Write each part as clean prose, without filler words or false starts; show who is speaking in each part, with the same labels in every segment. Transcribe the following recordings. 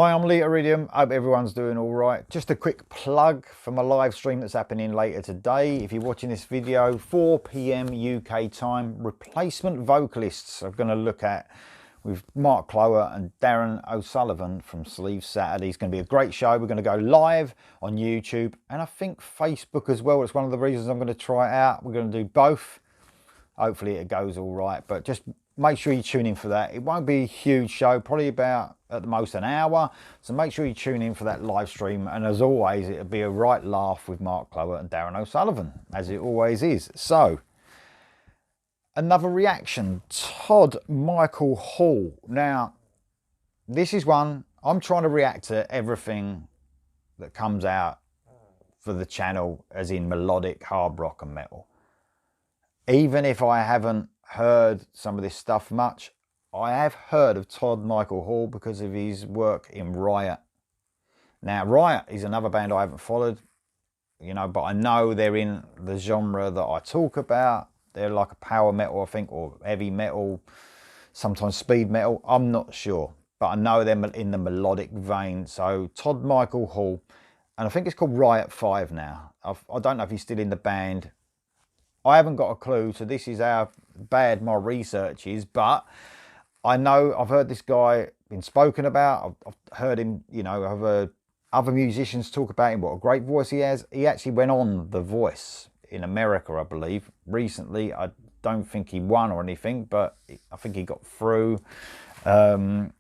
Speaker 1: Hi, I'm Lee Iridium. Hope everyone's doing all right. Just a quick plug for my live stream that's happening later today. If you're watching this video, 4 p.m. UK time, replacement vocalists I'm going to look at with Mark Clower and Darren O'Sullivan from Sleeve Saturday. It's going to be a great show. We're going to go live on YouTube and I think Facebook as well. It's one of the reasons I'm going to try it out. We're going to do both. Hopefully it goes all right, but just make sure you tune in for that. It won't be a huge show, probably about at the most an hour. So make sure you tune in for that live stream. And as always, it'll be a right laugh with Mark Clower and Darren O'Sullivan, as it always is. So another reaction, Todd Michael Hall. Now, this is one, I'm trying to react to everything that comes out for the channel, as in melodic, hard rock and metal. Even if I haven't heard some of this stuff much, I have heard of Todd Michael Hall because of his work in Riot. Now, Riot is another band I haven't followed, you know, but I know they're in the genre that I talk about. They're like a power metal, I think, or heavy metal, sometimes speed metal. I'm not sure, but I know they're in the melodic vein. So Todd Michael Hall, and I think it's called Riot 5 now. I don't know if he's still in the band. I haven't got a clue, so this is how bad my research is, but I know I've heard this guy been spoken about. I've heard him, you know, I've heard other musicians talk about him, what a great voice he has. He actually went on The Voice in America, I believe, recently. I don't think he won or anything, but I think he got through. And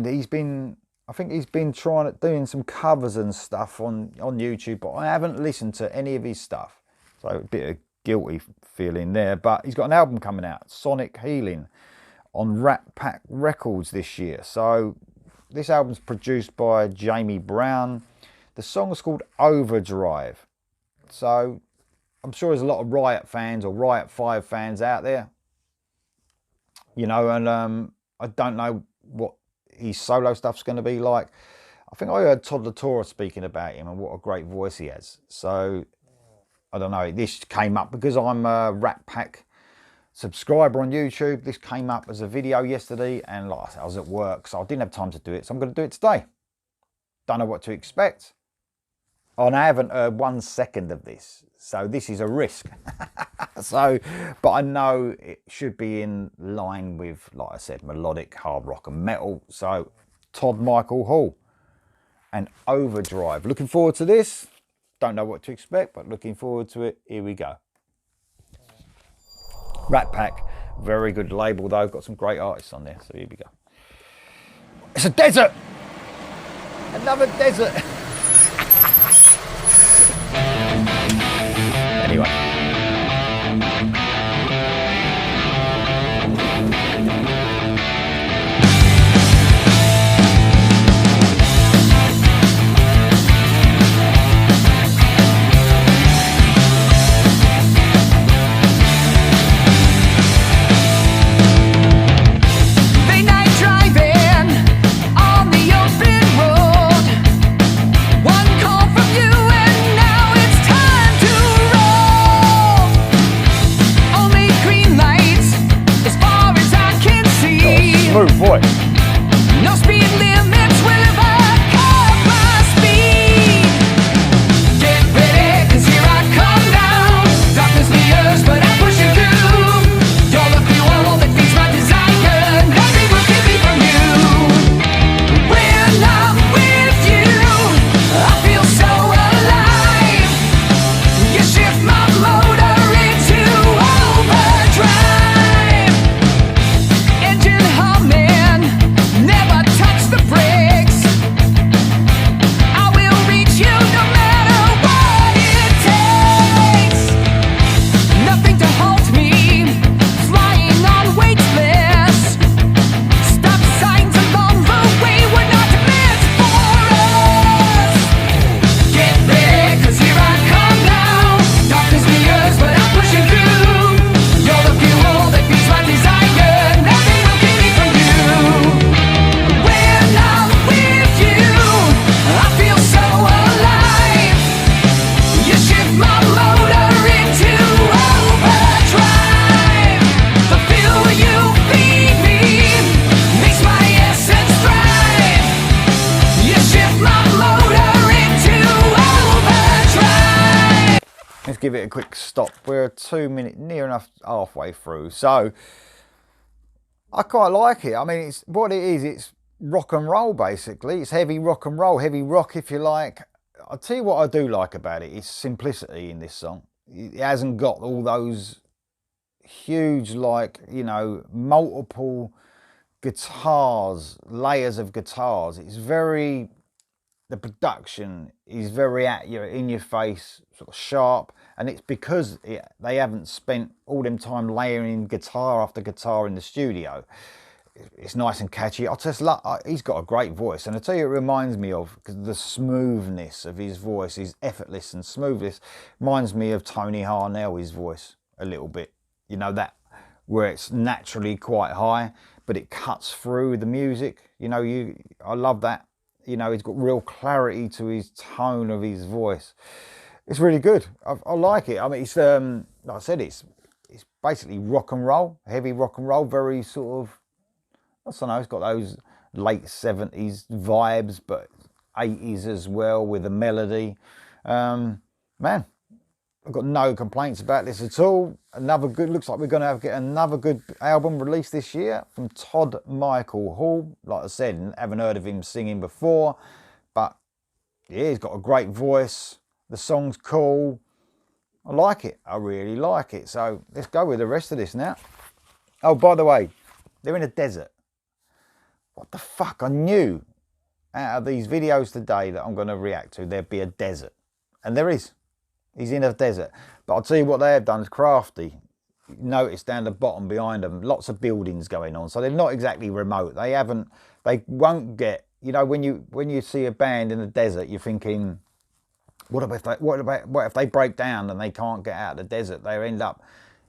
Speaker 1: he's been, I think he's been doing some covers and stuff on YouTube, but I haven't listened to any of his stuff. So a bit of guilty feeling there, but he's got an album coming out, Sonic Healing, on Rat Pack Records this year. So this album's produced by Jamie Brown. The song is called Overdrive. So I'm sure there's a lot of Riot fans or Riot 5 fans out there, you know, and I don't know what his solo stuff's going to be like. I think I heard Todd LaTorra speaking about him and what a great voice he has. So I don't know, this came up because I'm a Rat Pack subscriber on YouTube. This came up as a video yesterday, and like I said, I was at work, so I didn't have time to do it. So I'm going to do it today. Don't know what to expect. And I haven't heard 1 second of this, so this is a risk. So, but I know it should be in line with, like I said, melodic, hard rock and metal. So Todd Michael Hall and Overdrive. Looking forward to this. Don't know what to expect, but looking forward to it. Here we go. Rat Pack, very good label though. Got some great artists on there. So here we go. It's a desert. Another desert. Anyway.
Speaker 2: One call from you and now it's
Speaker 1: give it a quick stop. We're 2 minutes, near enough halfway through. So I quite like it. I mean, it's what it is. It's rock and roll, basically. It's heavy rock and roll, heavy rock, if you like. I'll tell you what I do like about it. It's simplicity in this song. It hasn't got all those huge, like, you know, multiple guitars, layers of guitars. It's very, the production is very at you, in your face, sort of sharp, and it's because they haven't spent all them time layering guitar after guitar in the studio. It's nice and catchy. I just love, he's got a great voice, and I tell you, it reminds me of the smoothness of his voice, his effortless and smoothness reminds me of Tony Harnell's voice a little bit. You know, that where it's naturally quite high, but it cuts through the music. You know, I love that. You know, he's got real clarity to his tone of his voice. It's really good. I like it. I mean, it's like I said, it's basically rock and roll, heavy rock and roll, very sort of, I don't know, it's got those late 70s vibes, but 80s as well with the melody. Man, I've got no complaints about this at all. Another good, looks like we're going to get another good album released this year from Todd Michael Hall. Like I said, haven't heard of him singing before, but yeah, he's got a great voice. The song's cool. I like it. I really like it. So let's go with the rest of this now. Oh, by the way, they're in a desert. What the fuck? I knew out of these videos today that I'm going to react to, there'd be a desert. And there is. He's in a desert. But I'll tell you what they have done is crafty. Notice down the bottom behind them, lots of buildings going on. So they're not exactly remote. They won't get, you know, when you see a band in the desert, you're thinking, what if they break down and they can't get out of the desert? They end up,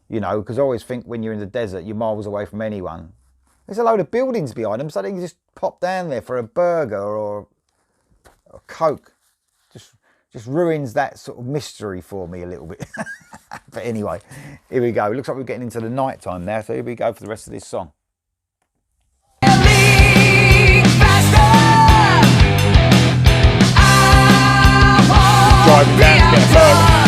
Speaker 1: you know, because I always think when you're in the desert, you're miles away from anyone. There's a load of buildings behind them, so they can just pop down there for a burger or a Coke. Just ruins that sort of mystery for me a little bit. But anyway, here we go. It looks like we're getting into the night time now, so here we go for the rest of this song. Driving down to get a burger.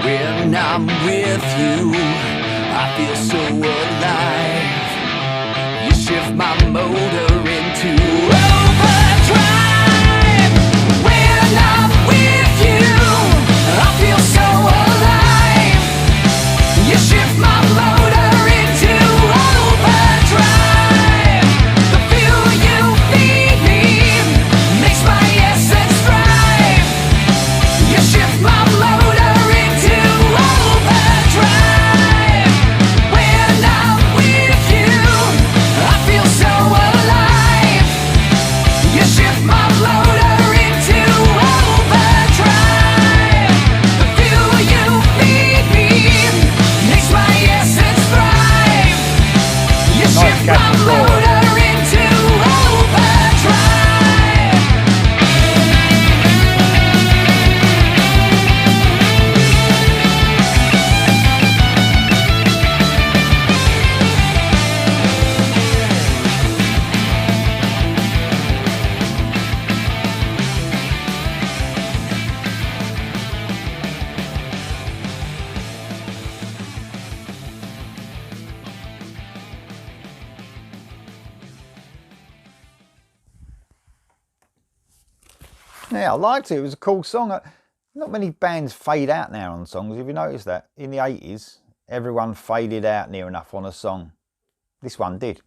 Speaker 2: When I'm with you, I feel so alive. You shift my motor into overdrive. When I'm with you, I feel so alive. You shift my motor into overdrive. The fuel you feed me makes my essence thrive. You shift my motor into overdrive. When I'm with you, I feel so alive. You shift my motor into overdrive. The fuel you feed me makes my essence thrive. You shift my motor into overdrive.
Speaker 1: Yeah, I liked it. It was a cool song. Not many bands fade out now on songs. Have you noticed that? In the 80s, everyone faded out near enough on a song. This one did.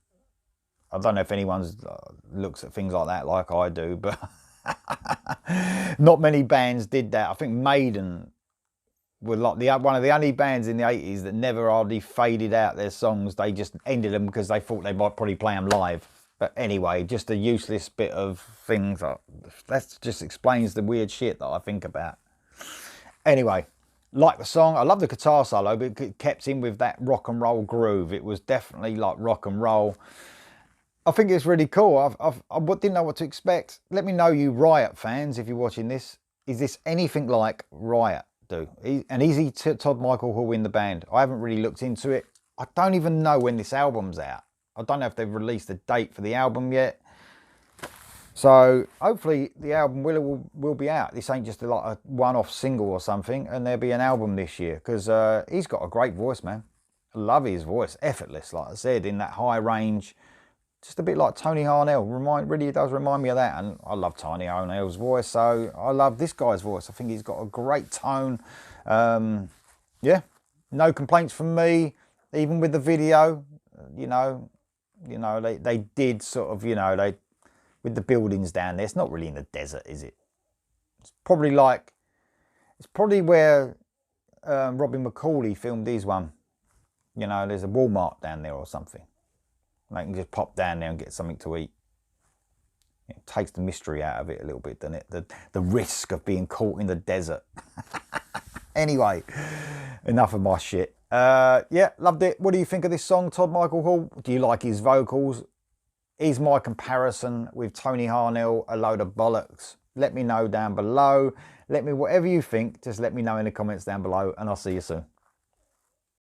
Speaker 1: I don't know if anyone's looks at things like that like I do, but not many bands did that. I think Maiden were like one of the only bands in the 80s that never hardly faded out their songs. They just ended them because they thought they might probably play them live. But anyway, just a useless bit of things. That just explains the weird shit that I think about. Anyway, like the song. I love the guitar solo, but it kept in with that rock and roll groove. It was definitely like rock and roll. I think it's really cool. I didn't know what to expect. Let me know, you Riot fans, if you're watching this. Is this anything like Riot do? And is he Todd Michael Hall in the band? I haven't really looked into it. I don't even know when this album's out. I don't know if they've released a date for the album yet. So hopefully the album will be out. This ain't just like a one-off single or something, and there'll be an album this year, because he's got a great voice, man. I love his voice, effortless, like I said, in that high range. Just a bit like Tony Harnell. Really does remind me of that, and I love Tony Harnell's voice, so I love this guy's voice. I think he's got a great tone. Yeah, no complaints from me, even with the video. They did sort of, with the buildings down there. It's not really in the desert, is it? It's probably where Robbie McCauley filmed his one. There's a Walmart down there or something. They can just pop down there and get something to eat. It takes the mystery out of it a little bit, doesn't it? The risk of being caught in the desert. Anyway, enough of my shit. Yeah, loved it. What do you think of this song, Todd Michael Hall? Do you like his vocals? Is my comparison with Tony Harnell a load of bollocks? Let me know down below. Whatever you think, just let me know in the comments down below, and I'll see you soon.